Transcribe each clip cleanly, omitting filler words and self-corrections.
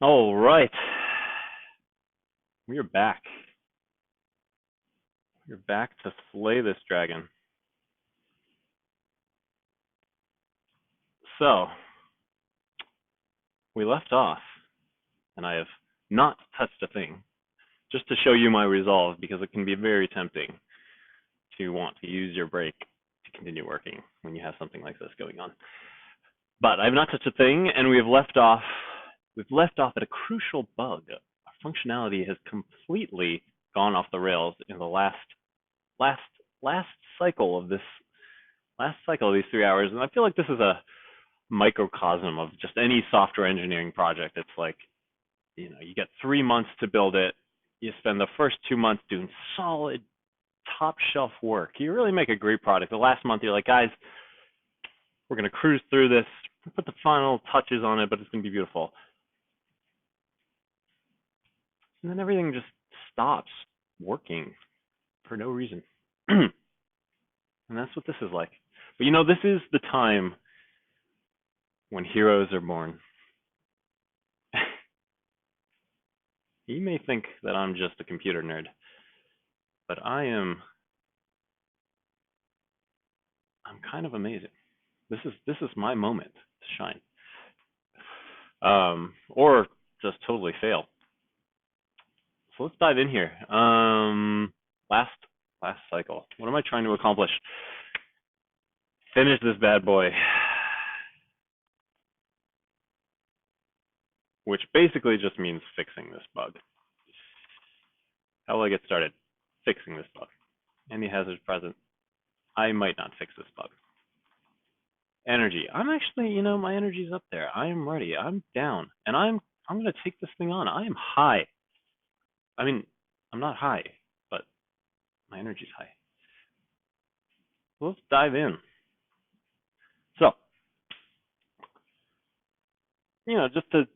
All right. We are back. We're back to slay this dragon. So, we left off, and I have not touched a thing, just to show you my resolve, because it can be very tempting to want to use your break to continue working when you have something like this going on. But I have not touched a thing, and we've left off at a crucial bug. Our functionality has completely gone off the rails in the last cycle of these 3 hours, and I feel like this is a microcosm of just any software engineering project. It's like, you get 3 months to build it. You spend the first 2 months doing solid, top shelf work. You really make a great product. The last month, you're like, guys, we're going to cruise through this, put the final touches on it, but it's going to be beautiful. And then everything just stops working for no reason. And that's what this is like. But this is the time when heroes are born. You may think that I'm just a computer nerd, but I'm kind of amazing. This is my moment to shine. Or just totally fail. So let's dive in here. Last cycle. What am I trying to accomplish? Finish this bad boy. Which basically just means fixing this bug. How will I get started? Fixing this bug. Any hazards present? I might not fix this bug. Energy. I'm actually, my energy's up there. I am ready. I'm down. And I'm going to take this thing on. I am high. I mean, I'm not high, but my energy's high. Let's dive in. So, just to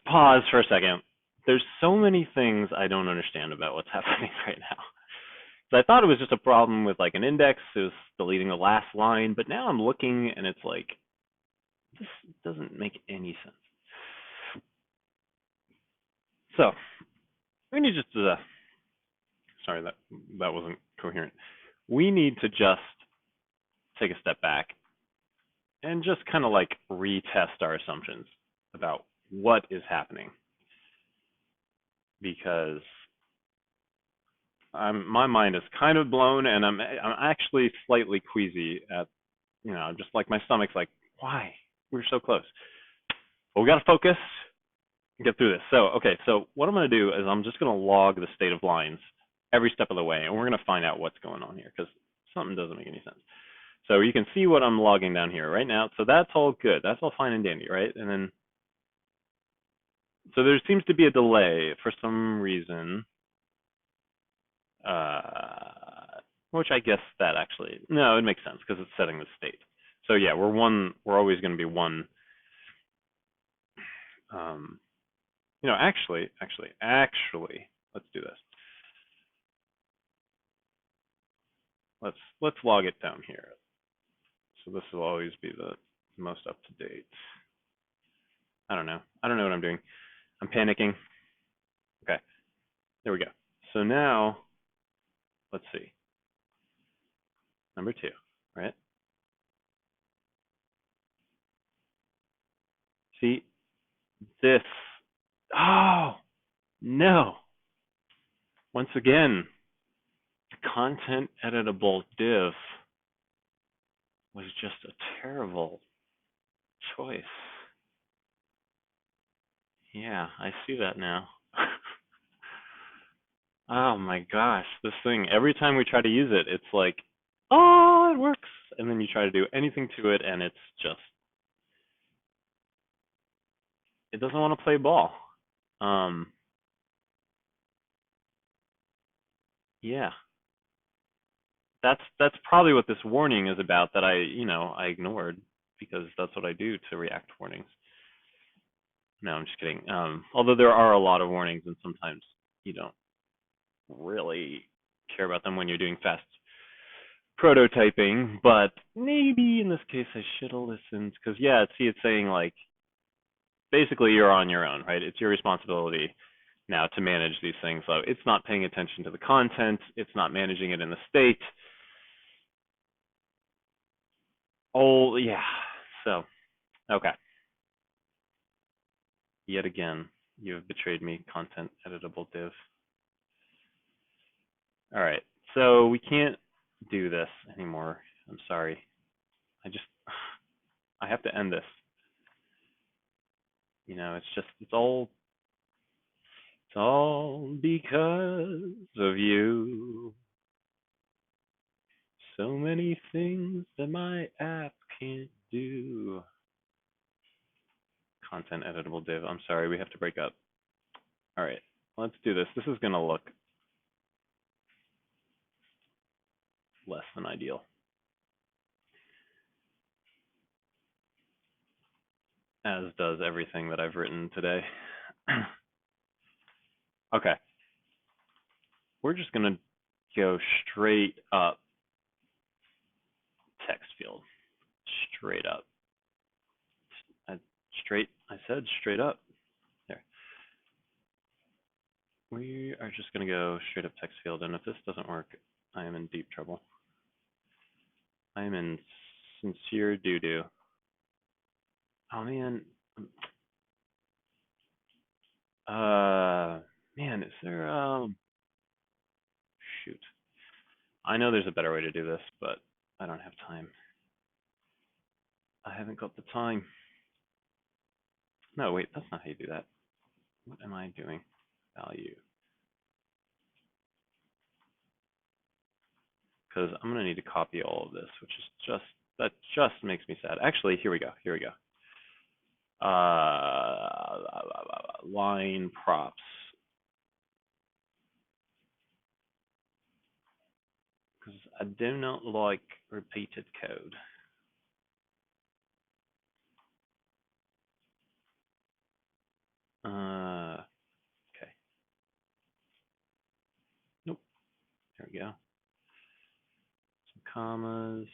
pause for a second. There's so many things I don't understand about what's happening right now. So I thought it was just a problem with like an index. It was deleting the last line, but now I'm looking and it's like, this doesn't make any sense. So we need just to, sorry, that wasn't coherent. We need to just take a step back and just kind of like retest our assumptions about what is happening. Because my mind is kind of blown, and I'm actually slightly queasy at, just like my stomach's like, why? We're so close. But we got to focus and get through this. So what I'm going to do is I'm just going to log the state of lines every step of the way, and we're going to find out what's going on here because something doesn't make any sense. So you can see what I'm logging down here right now. So that's all good. That's all fine and dandy, right? And then, so there seems to be a delay for some reason. Which I guess that actually, no, it makes sense because it's setting the state. So yeah, we're always going to be one. Actually, let's do this. Let's log it down here. So this will always be the most up to date. I don't know what I'm doing. I'm panicking. Okay, there we go. So now, let's see. Number 2, right? See, this, oh, no. Once again, content editable div was just a terrible choice. Yeah, I see that now. Oh my gosh, this thing, every time we try to use it, it's like, oh, it works. And then you try to do anything to it, and it's just, it doesn't want to play ball. Yeah. That's probably what this warning is about that I ignored because that's what I do to React warnings. No, I'm just kidding. Although there are a lot of warnings, and sometimes you don't really care about them when you're doing fast prototyping, but maybe in this case I should have listened because yeah, see, it's saying like basically you're on your own, right? It's your responsibility now to manage these things. So it's not paying attention to the content. It's not managing it in the state. Oh, yeah. So, okay. Yet again, you have betrayed me, content editable div. All right. So we can't do this anymore. I'm sorry. I have to end this. You know, it's all because of you. So many things that my app can't do. Content editable div. I'm sorry, we have to break up. All right, let's do this. This is going to look less than ideal. As does everything that I've written today. Okay. We're just going to go straight up text field. Straight up. I said straight up. There. We are just going to go straight up text field, and if this doesn't work, I am in deep trouble. I am in sincere doo-doo. Oh, man. Man, is there, shoot. I know there's a better way to do this, but I don't have time. I haven't got the time. No, wait, that's not how you do that. What am I doing? Value. Because I'm going to need to copy all of this, which is that just makes me sad. Actually, here we go. Line props. Because I do not like repeated code. Okay. Nope. There we go. Some commas.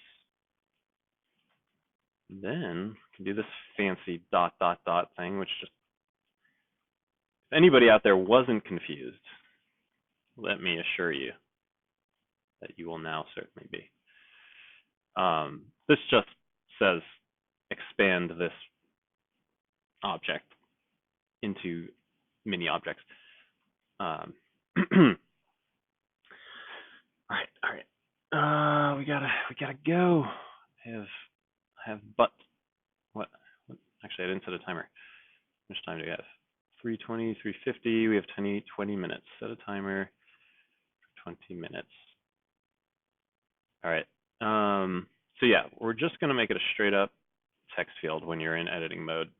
Then we can do this fancy ... thing, which just, if anybody out there wasn't confused, let me assure you that you will now certainly be. This just says expand this object into mini objects. All right. We gotta go. I have what? Actually, I didn't set a timer. How much time do we have? 3:20, 3:50. We have 20 minutes. Set a timer. 20 minutes. All right. So yeah, we're just gonna make it a straight up text field when you're in editing mode.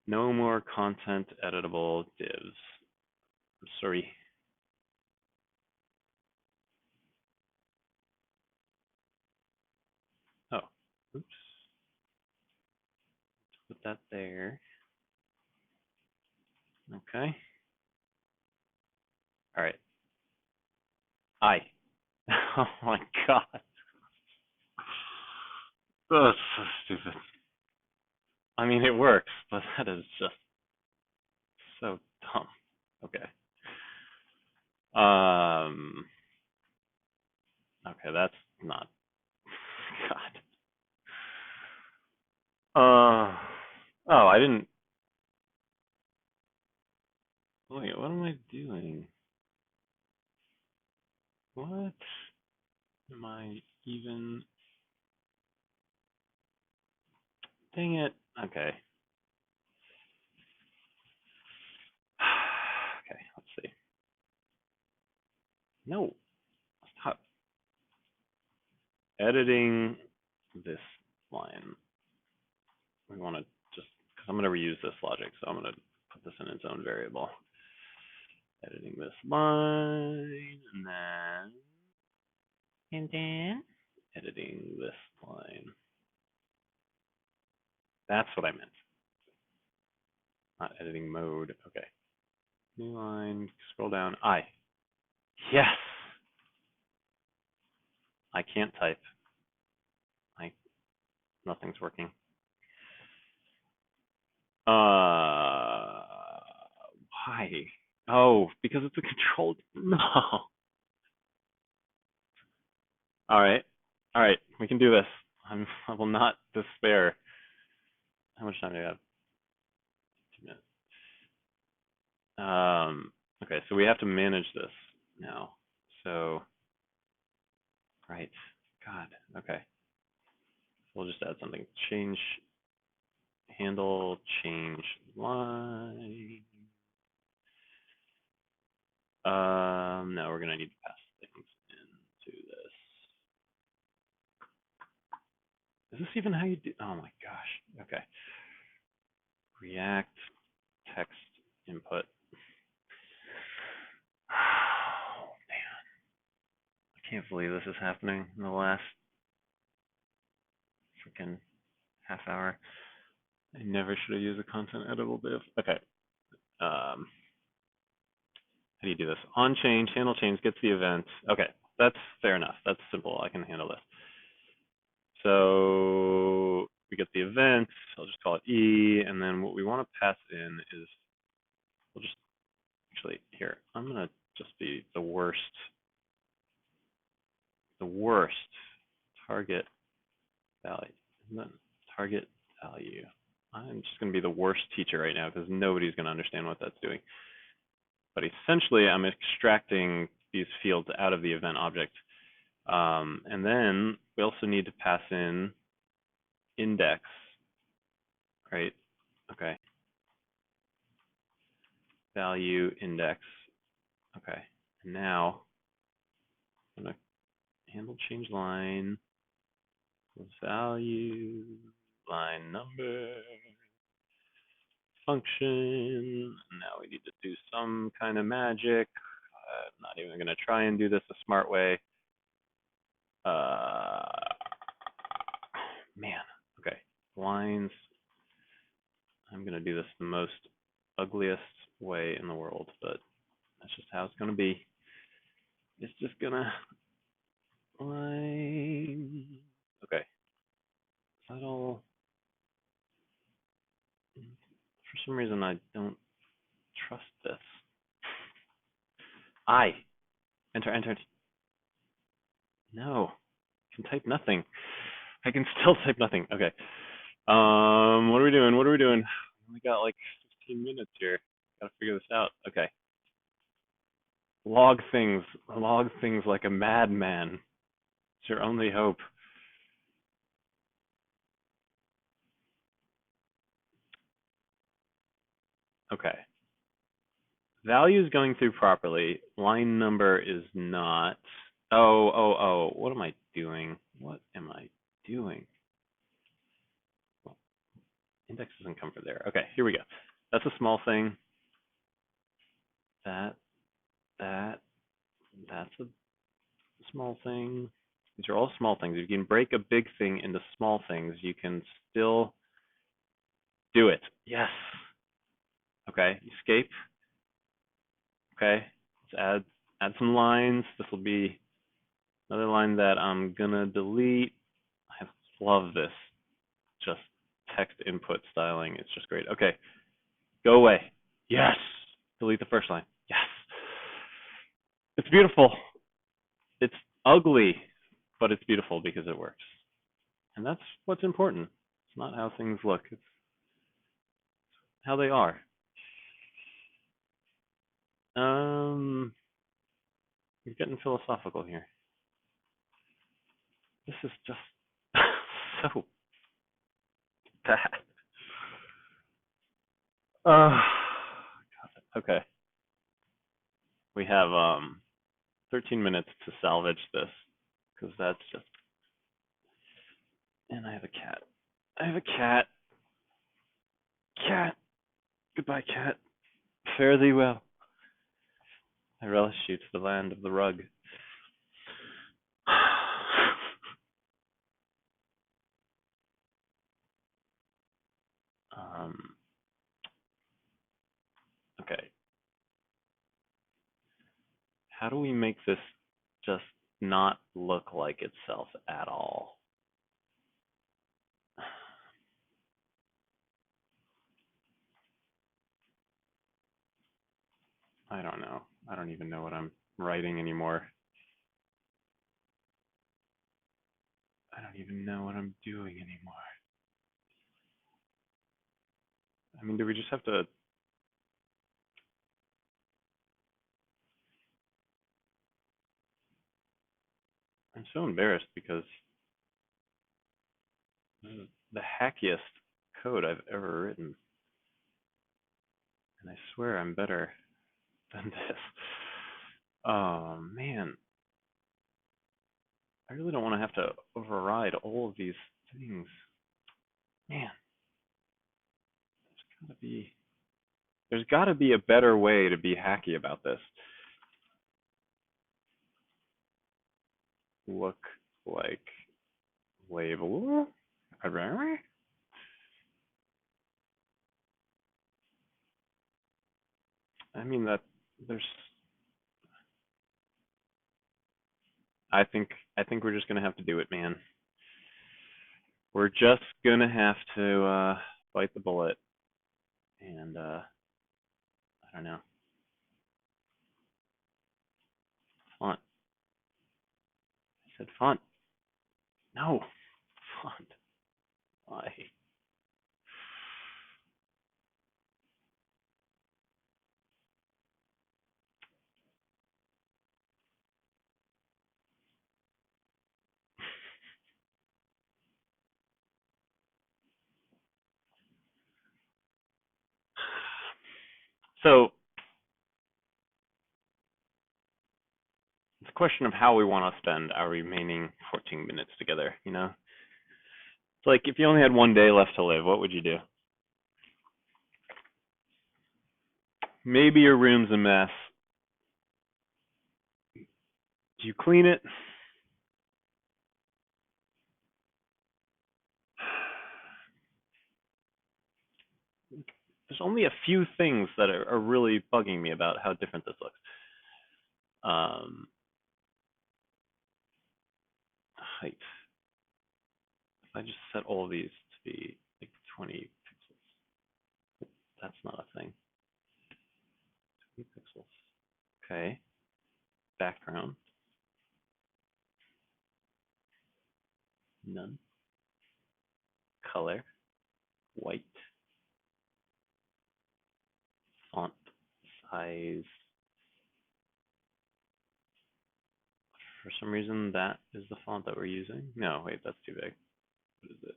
No more content editable divs. I'm sorry. Oh, oops. Put that there. Okay. All right. Oh my God. That's so stupid. I mean, it works, but that is just so dumb. Okay. Okay, that's not. God. Oh, I didn't. Wait, what am I doing? What am I even? Dang it. Okay. Okay, let's see. No, stop editing this line. We want to just, because I'm going to reuse this logic, so I'm going to put this in its own variable. Editing this line, and then editing this line. That's what I meant. Not editing mode. Okay. New line, scroll down. Yes! I can't type. Nothing's working. Why? Oh, because it's a controlled. No. All right. All right. We can do this. I will not despair. How much time do we have? 2 minutes. Okay, so we have to manage this now. So, right. God. Okay. We'll just add something. Change handle, change line. Now we're gonna need to pass things into this. Is this even how you do? Oh my gosh. Okay. React text input. Oh man, I can't believe this is happening in the last freaking half hour. I never should have used a content editable div. Okay. How do you do this? On change, handle change, gets the event. Okay, that's fair enough. That's simple. I can handle this. So we get the event. I'll just call it E, and then what we want to pass in is, we'll just actually here. I'm gonna just be the worst target value. And then target value. I'm just gonna be the worst teacher right now because nobody's gonna understand what that's doing. But essentially, I'm extracting these fields out of the event object. And then we also need to pass in index, right? Okay. Value index. Okay. And now I'm going to handle change line, value, line number, function. Now we need to do some kind of magic. I'm not even going to try and do this a smart way. Man, okay, lines. I'm gonna do this the most ugliest way in the world, but that's just how it's gonna be. It's just gonna line. Okay, subtle. For some reason, I don't trust this. Enter. No, I can type nothing. I can still type nothing. Okay. What are we doing? We got like 15 minutes here. Gotta figure this out. Okay. Log things like a madman. It's your only hope. Okay. Value is going through properly. Line number is not. Oh. What am I doing? Well, index doesn't come from there. Okay, here we go. That's a small thing. That's a small thing. These are all small things. If you can break a big thing into small things, you can still do it. Yes. Okay, escape. Okay, let's add some lines. This will be another line that I'm gonna delete. I love this. Just text input styling. It's just great. Okay, go away. Yes. Delete the first line. Yes. It's beautiful. It's ugly, but it's beautiful because it works. And that's what's important. It's not how things look. It's how they are. You're getting philosophical here. This is just so bad. Okay. We have 13 minutes to salvage this because that's just. And I have a cat. Cat. Goodbye, cat. Fare thee well. I relish you to the land of the rug. Okay. How do we make this just not look like itself at all? I don't know. I don't even know what I'm writing anymore. I don't even know what I'm doing anymore. I mean, do we just have to? I'm so embarrassed because this is the hackiest code I've ever written. And I swear I'm better than this. Oh, man. I really don't want to have to override all of these things. Man, there's got to be a better way to be hacky about this. Look like label. I mean that there's I think we're just gonna have to do it, man. We're just gonna have to bite the bullet and I don't know. Font. I said font. No. Font. Why? So it's a question of how we want to spend our remaining 14 minutes together, you know? It's like if you only had one day left to live, what would you do? Maybe your room's a mess. Do you clean it? There's only a few things that are really bugging me about how different this looks. Height. If I just set all these to be like 20 pixels, that's not a thing. 20 pixels. Okay. Background. None. Color. White. Font size. For some reason, that is the font that we're using. No, wait, that's too big. What is it?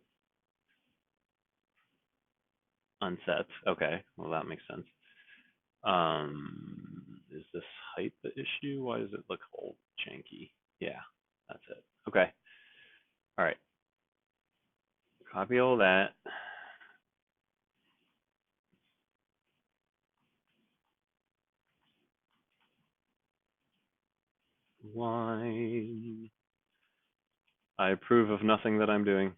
Unset. Okay, well that makes sense. Is this height the issue? Why does it look all janky? Yeah, that's it. Okay. All right. Copy all that. Line. I approve of nothing that I'm doing.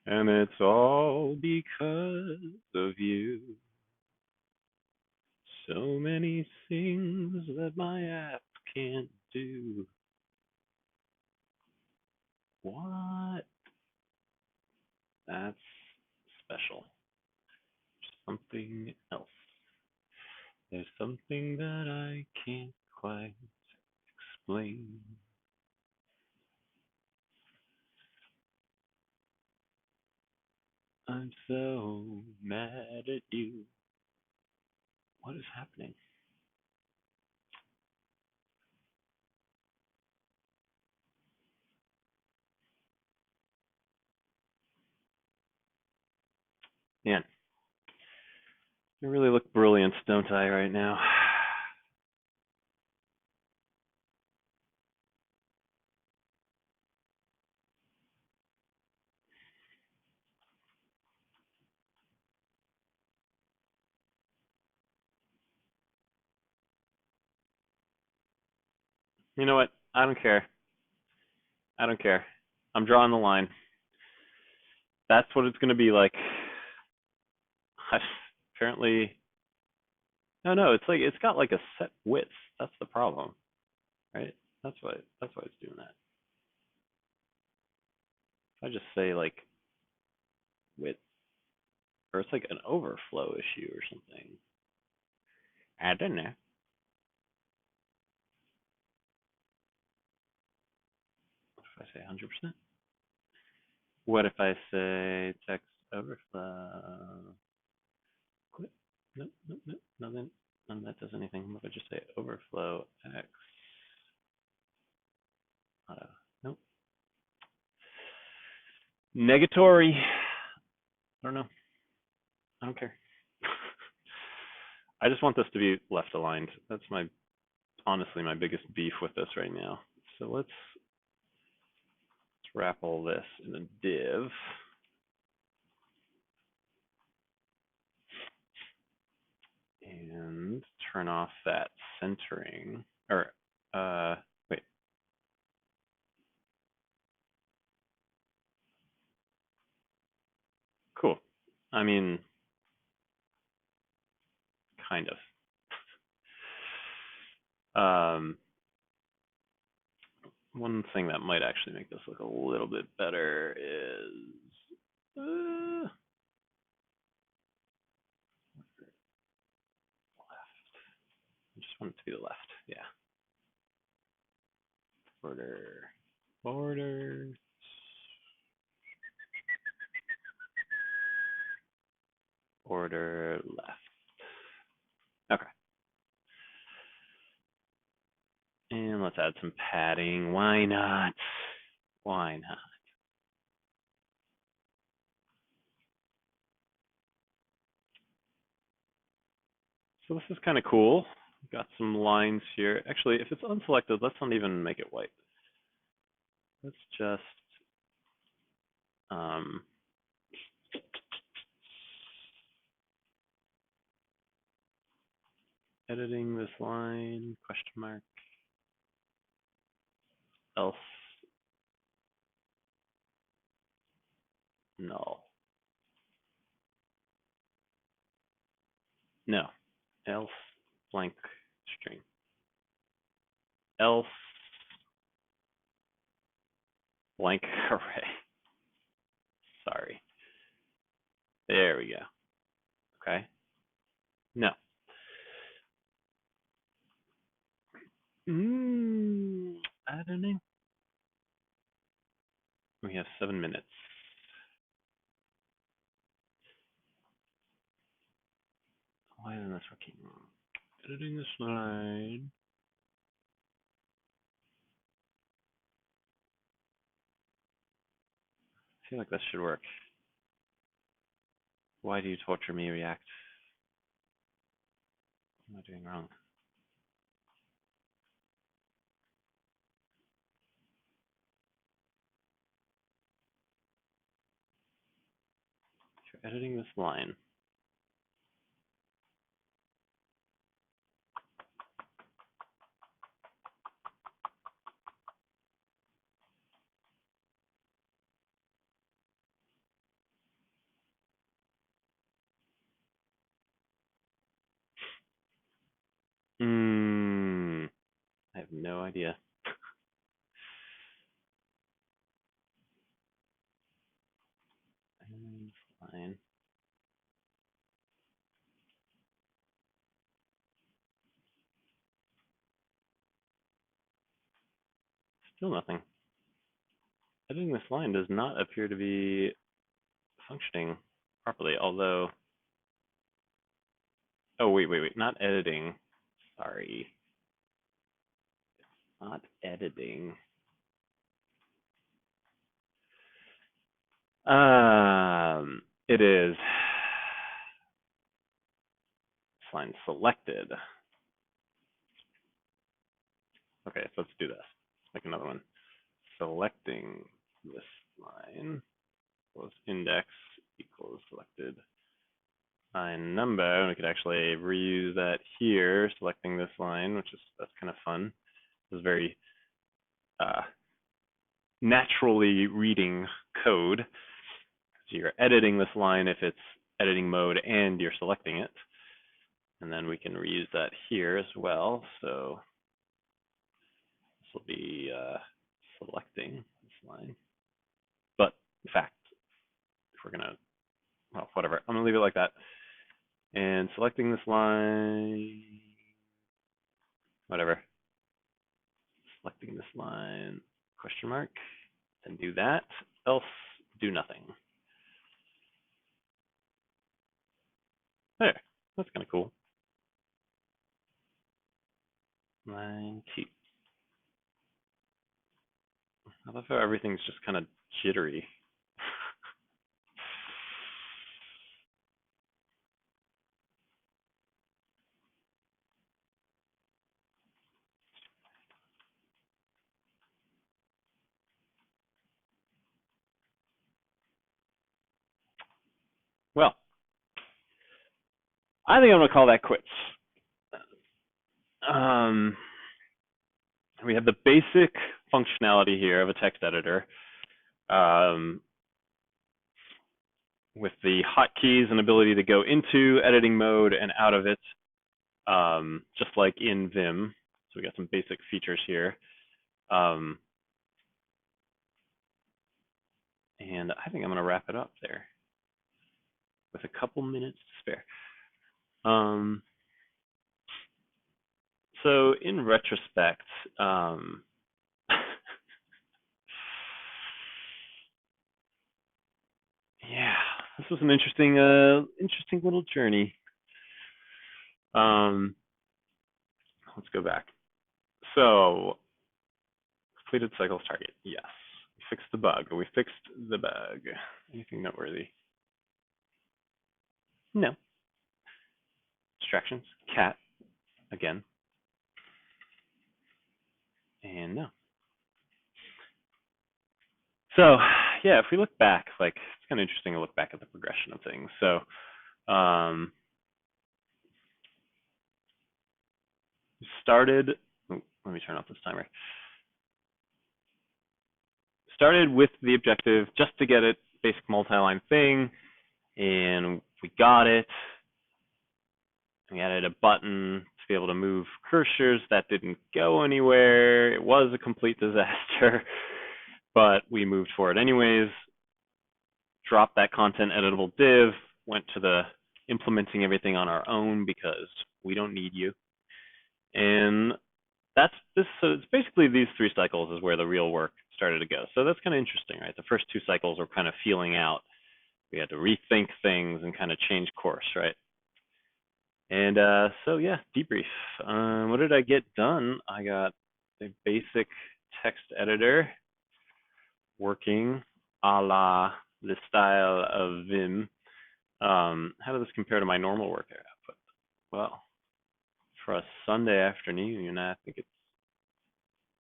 And it's all because of you. So many things that my app can't do. What? That's special. Something else. There's something that I can't quite explain. I'm so mad at you. What is happening? Man, I really look brilliant, don't I, right now? You know what? I don't care. I don't care. I'm drawing the line. That's what it's going to be like. Apparently, no, it's like it's got like a set width. That's the problem, right? That's why it's doing that. If I just say like width, or it's like an overflow issue or something. I don't know. What if I say 100%? What if I say text overflow? Quit. Nope, nope, nope. Nothing. None of that does anything. What if I just say overflow x? Auto. Nope. Negatory. I don't know. I don't care. I just want this to be left aligned. That's honestly my biggest beef with this right now. So let's wrap all this in a div. And turn off that centering. Or, wait. Cool. I mean, kind of. One thing that might actually make this look a little bit better is left. I just want it to be the left. Yeah. Border left. Okay. And let's add some padding. Why not? Why not? So this is kind of cool. Got some lines here. Actually, if it's unselected, let's not even make it white. Let's just editing this line, question mark, else, null. No, else blank string. Else blank array. Sorry. There we go. Okay. No. I don't know. We have 7 minutes. Why isn't this working? Editing this line. I feel like this should work. Why do you torture me, React? What am I doing wrong? If you're editing this line, I have no idea. Line. Still nothing. Editing this line does not appear to be functioning properly, although, oh, wait, not editing. Sorry. It's not editing. It is. This line selected. Okay, so let's do this. Let's make another one. Selecting this line equals index equals selected line number. And we could actually reuse that here, selecting this line, that's kind of fun. It's very naturally reading code. So you're editing this line if it's editing mode and you're selecting it. And then we can reuse that here as well. So will be selecting this line. But in fact, if we're gonna, well, whatever, I'm gonna leave it like that. And selecting this line, whatever. Selecting this line, question mark, and do that, else do nothing. There, that's kind of cool. Line 2. I love how everything's just kind of jittery. Well, I think I'm going to call that quits. We have the basic functionality here of a text editor with the hotkeys and ability to go into editing mode and out of it, just like in Vim. So we got some basic features here. And I think I'm going to wrap it up there with a couple minutes to spare. So in retrospect, yeah, this was an interesting little journey. Let's go back. So completed cycles target, yes. We fixed the bug. We fixed the bug. Anything noteworthy? No. Distractions, cat, again. And no. So yeah, if we look back, like it's kind of interesting to look back at the progression of things. So started, let me turn off this timer. Started with the objective just to get it, basic multi-line thing, and we got it. We added a button to be able to move cursors. That didn't go anywhere. It was a complete disaster, but we moved forward anyways. Dropped that content editable div, went to the implementing everything on our own because we don't need you. And that's this. So it's basically these 3 cycles is where the real work started to go. So that's kind of interesting, right? The first 2 cycles were kind of feeling out. We had to rethink things and kind of change course, right? And so yeah, debrief. What did I get done? I got a basic text editor working a la the style of Vim. How does this compare to my normal work output? Well, for a Sunday afternoon, I think it's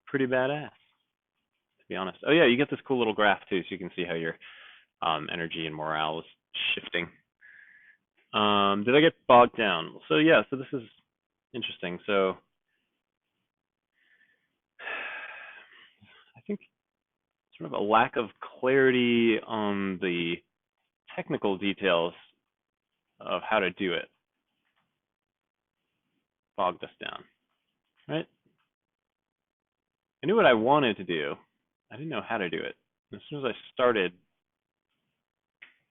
pretty badass, to be honest. Oh yeah, you get this cool little graph too, so you can see how your energy and morale is shifting. Did I get bogged down? So yeah, so this is interesting. So I think sort of a lack of clarity on the technical details of how to do it bogged us down, right? I knew what I wanted to do. I didn't know how to do it. As soon as I started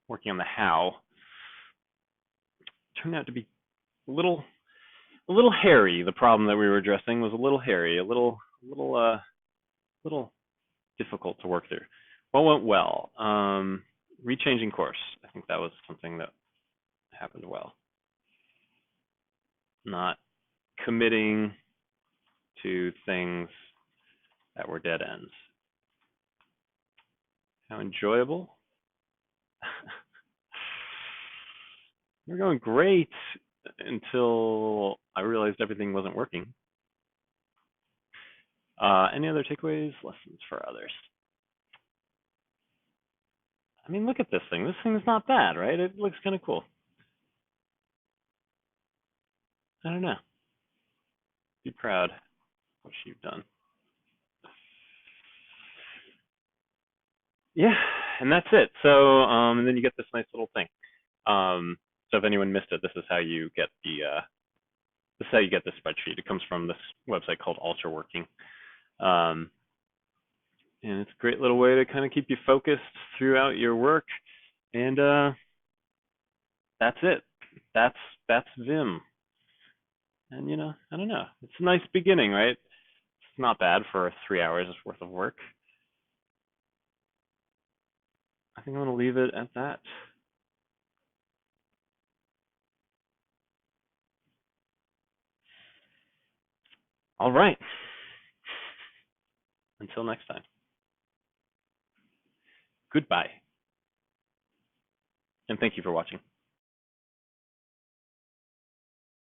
working on the how, it turned out to be a little hairy. The problem that we were addressing was a little hairy, a little difficult to work through. What went well? Rechanging course. I think that was something that happened well. Not committing to things that were dead ends. How enjoyable? We're going great until I realized everything wasn't working. Any other takeaways? Lessons for others. I mean, look at this thing. This thing is not bad, right? It looks kind of cool. I don't know. Be proud of what you've done. Yeah, and that's it. So, and then you get this nice little thing. So if anyone missed it, this is how you get the this spreadsheet. It comes from this website called Ultraworking. And it's a great little way to kind of keep you focused throughout your work. And that's it. That's Vim. And I don't know. It's a nice beginning, right? It's not bad for 3 hours worth of work. I think I'm going to leave it at that. All right. Until next time. Goodbye. And thank you for watching.